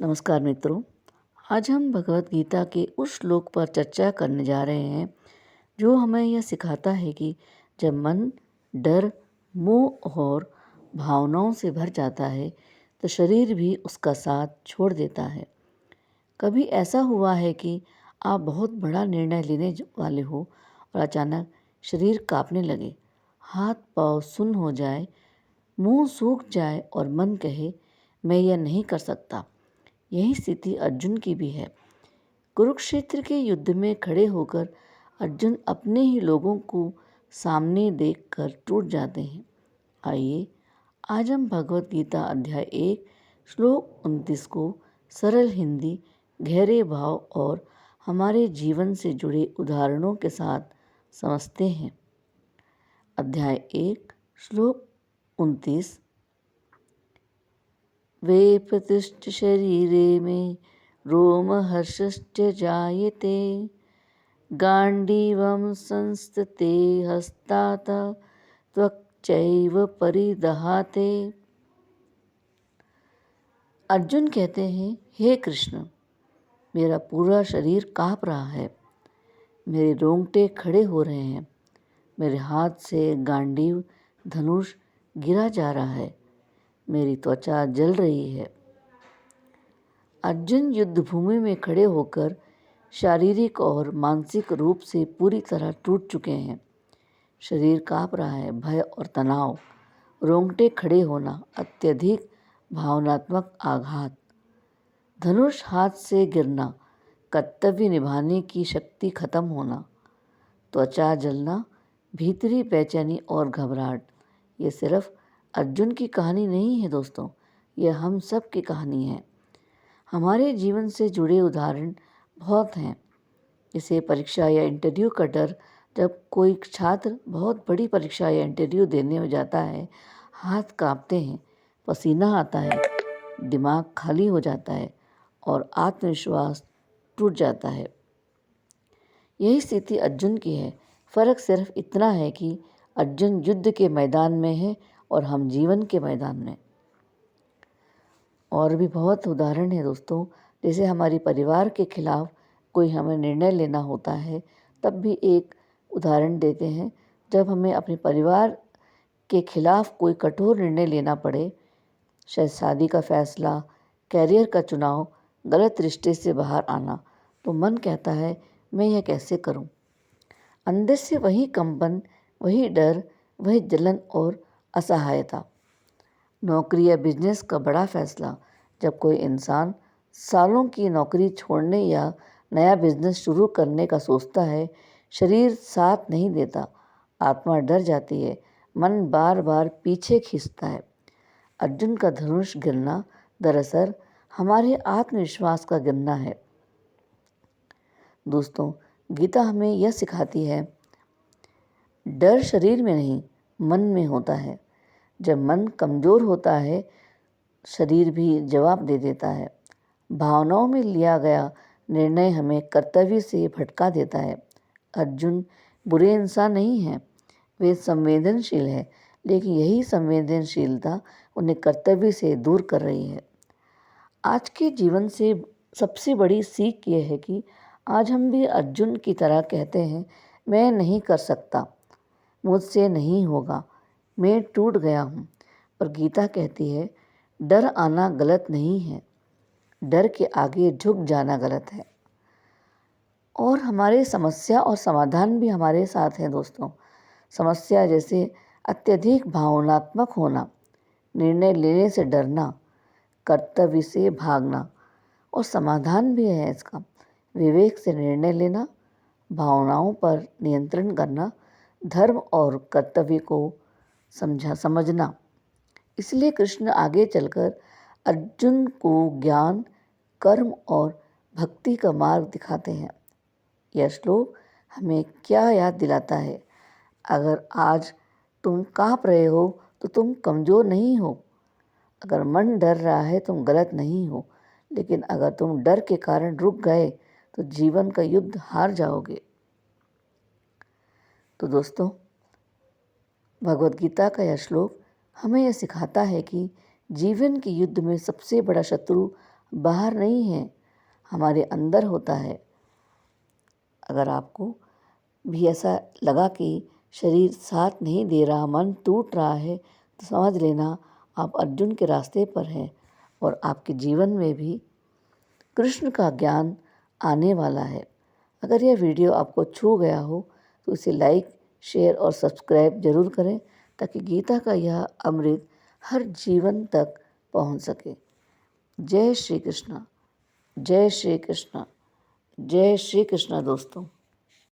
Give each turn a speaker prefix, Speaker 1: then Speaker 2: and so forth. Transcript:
Speaker 1: नमस्कार मित्रों। आज हम भगवत गीता के उस श्लोक पर चर्चा करने जा रहे हैं जो हमें यह सिखाता है कि जब मन डर, मोह और भावनाओं से भर जाता है तो शरीर भी उसका साथ छोड़ देता है। कभी ऐसा हुआ है कि आप बहुत बड़ा निर्णय लेने वाले हो और अचानक शरीर कांपने लगे, हाथ पांव सुन्न हो जाए, मुंह सूख जाए और मन कहे मैं यह नहीं कर सकता। यही स्थिति अर्जुन की भी है। कुरुक्षेत्र के युद्ध में खड़े होकर अर्जुन अपने ही लोगों को सामने देखकर टूट जाते हैं। आइए आज हम भगवत गीता अध्याय 1 श्लोक 29 को सरल हिंदी, गहरे भाव और हमारे जीवन से जुड़े उदाहरणों के साथ समझते हैं। अध्याय 1 श्लोक 29। वे प्रतिष्ठ शरीरे में रोमहर्षश्च जायते, गाण्डीवं संस्तते हस्तात् त्वक्चैव परिदहाते। अर्जुन कहते हैं, हे कृष्ण, मेरा पूरा शरीर काँप रहा है, मेरे रोंगटे खड़े हो रहे हैं, मेरे हाथ से गांडीव धनुष गिरा जा रहा है, मेरी त्वचा जल रही है। अर्जुन युद्ध भूमि में खड़े होकर शारीरिक और मानसिक रूप से पूरी तरह टूट चुके हैं। शरीर कांप रहा है, भय और तनाव, रोंगटे खड़े होना, अत्यधिक भावनात्मक आघात, धनुष हाथ से गिरना, कर्तव्य निभाने की शक्ति खत्म होना, त्वचा जलना, भीतरी बेचैनी और घबराहट। ये सिर्फ अर्जुन की कहानी नहीं है दोस्तों, यह हम सब की कहानी है। हमारे जीवन से जुड़े उदाहरण बहुत हैं। जैसे परीक्षा या इंटरव्यू का डर। जब कोई छात्र बहुत बड़ी परीक्षा या इंटरव्यू देने में जाता है, हाथ कांपते हैं, पसीना आता है, दिमाग खाली हो जाता है और आत्मविश्वास टूट जाता है। यही स्थिति अर्जुन की है। फर्क सिर्फ इतना है कि अर्जुन युद्ध के मैदान में है और हम जीवन के मैदान में। और भी बहुत उदाहरण है दोस्तों। जैसे हमारी परिवार के खिलाफ कोई हमें निर्णय लेना होता है, तब भी एक उदाहरण देते हैं। जब हमें अपने परिवार के खिलाफ कोई कठोर निर्णय लेना पड़े, शायद शादी का फैसला, कैरियर का चुनाव, गलत रिश्ते से बाहर आना, तो मन कहता है मैं यह कैसे करूं। अंदर से वही कंपन, वही डर, वही जलन और असहायता। नौकरी या बिजनेस का बड़ा फैसला। जब कोई इंसान सालों की नौकरी छोड़ने या नया बिजनेस शुरू करने का सोचता है, शरीर साथ नहीं देता, आत्मा डर जाती है, मन बार बार पीछे खींचता है। अर्जुन का धनुष गिरना दरअसल हमारे आत्मविश्वास का गिरना है। दोस्तों, गीता हमें यह सिखाती है, डर शरीर में नहीं, मन में होता है। जब मन कमज़ोर होता है, शरीर भी जवाब दे देता है। भावनाओं में लिया गया निर्णय हमें कर्तव्य से भटका देता है। अर्जुन बुरे इंसान नहीं हैं, वे संवेदनशील हैं, लेकिन यही संवेदनशीलता उन्हें कर्तव्य से दूर कर रही है। आज के जीवन से सबसे बड़ी सीख यह है कि आज हम भी अर्जुन की तरह कहते हैं, मैं नहीं कर सकता, मुझसे नहीं होगा, मैं टूट गया हूँ। पर गीता कहती है, डर आना गलत नहीं है, डर के आगे झुक जाना गलत है। और हमारे समस्या और समाधान भी हमारे साथ हैं दोस्तों। समस्या जैसे अत्यधिक भावनात्मक होना, निर्णय लेने से डरना, कर्तव्य से भागना, और समाधान भी है इसका, विवेक से निर्णय लेना, भावनाओं पर नियंत्रण करना, धर्म और कर्तव्य को समझना। इसलिए कृष्ण आगे चलकर अर्जुन को ज्ञान, कर्म और भक्ति का मार्ग दिखाते हैं। यह श्लोक हमें क्या याद दिलाता है? अगर आज तुम काँप रहे हो तो तुम कमज़ोर नहीं हो। अगर मन डर रहा है तुम गलत नहीं हो। लेकिन अगर तुम डर के कारण रुक गए तो जीवन का युद्ध हार जाओगे। तो दोस्तों, भगवत गीता का यह श्लोक हमें यह सिखाता है कि जीवन के युद्ध में सबसे बड़ा शत्रु बाहर नहीं है, हमारे अंदर होता है। अगर आपको भी ऐसा लगा कि शरीर साथ नहीं दे रहा, मन टूट रहा है, तो समझ लेना आप अर्जुन के रास्ते पर हैं और आपके जीवन में भी कृष्ण का ज्ञान आने वाला है। अगर यह वीडियो आपको छू गया हो तो इसे लाइक, शेयर और सब्सक्राइब जरूर करें, ताकि गीता का यह अमृत हर जीवन तक पहुंच सके। जय श्री कृष्ण, जय श्री कृष्ण, जय श्री कृष्ण दोस्तों।